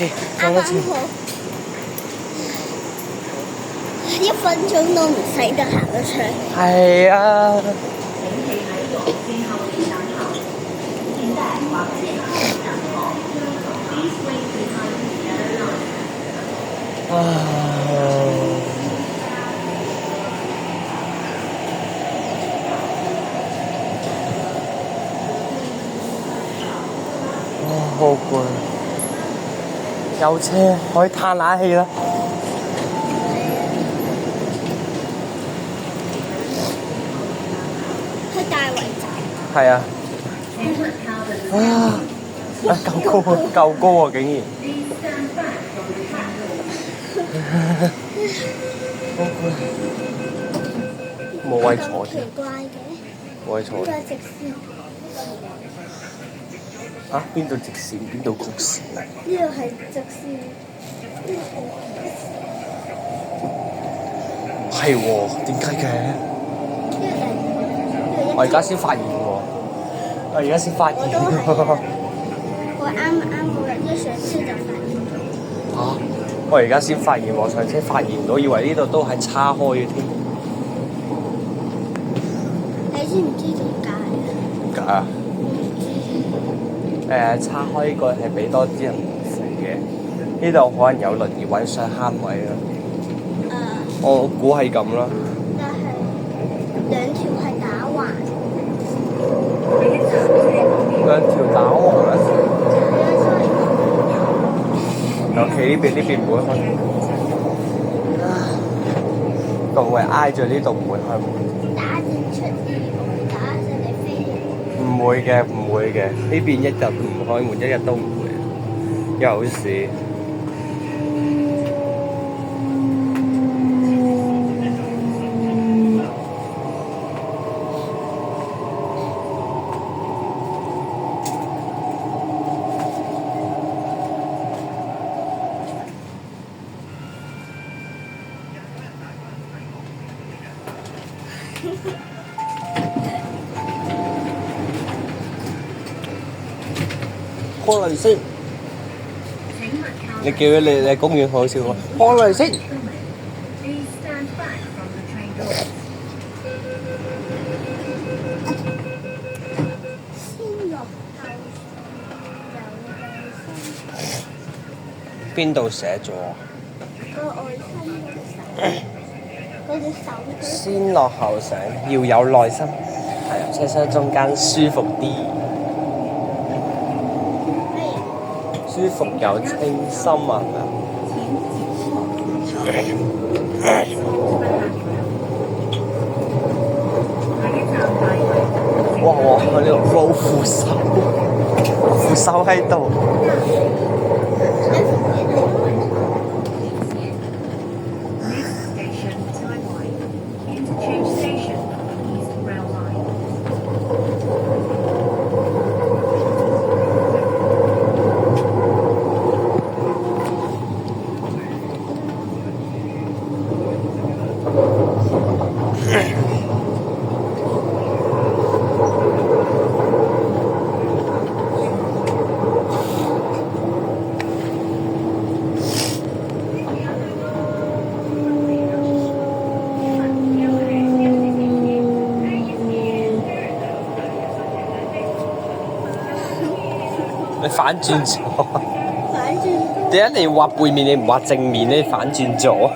啱啱好，1分鐘都唔使得行得出。係啊。好攰，有車可以嘆冷氣啦。去大圍站。係啊。夠高啊！夠高啊！竟然。好攰，冇位坐添。奇怪嘅。冇位坐。呢個直線。啊？邊度直線？邊度曲線啊？呢度係直線。係喎，點解嘅？我而家先發現喎。我而家先發現。我啱好一上車就發現咗。嚇！我而家先發現喎，上車發現唔到，以為呢度都係叉開嘅添。你知唔知點解啊？點解啊？叉開呢個係俾多啲人食嘅，呢度可能有輪椅位想慳位咯。我估係咁啦。但係兩條係打橫。兩條打橫啊！尤其呢邊唔會開門，仲會挨住呢度唔會開門。打正出啲，打正你飛嘅。唔會嘅，唔會嘅，呢邊一日都唔開門，一日都唔會。有事。開嚟先，你叫你公園好笑喎，開嚟先。邊度寫咗啊？個愛心嗰隻手。先落後上，要有耐心。係啊，車廂中間舒服啲。舒服又清新啊！哇！我呢度老扶手喺度。你反轉咗？反轉。點解你畫背面你唔畫正面咧？反轉咗。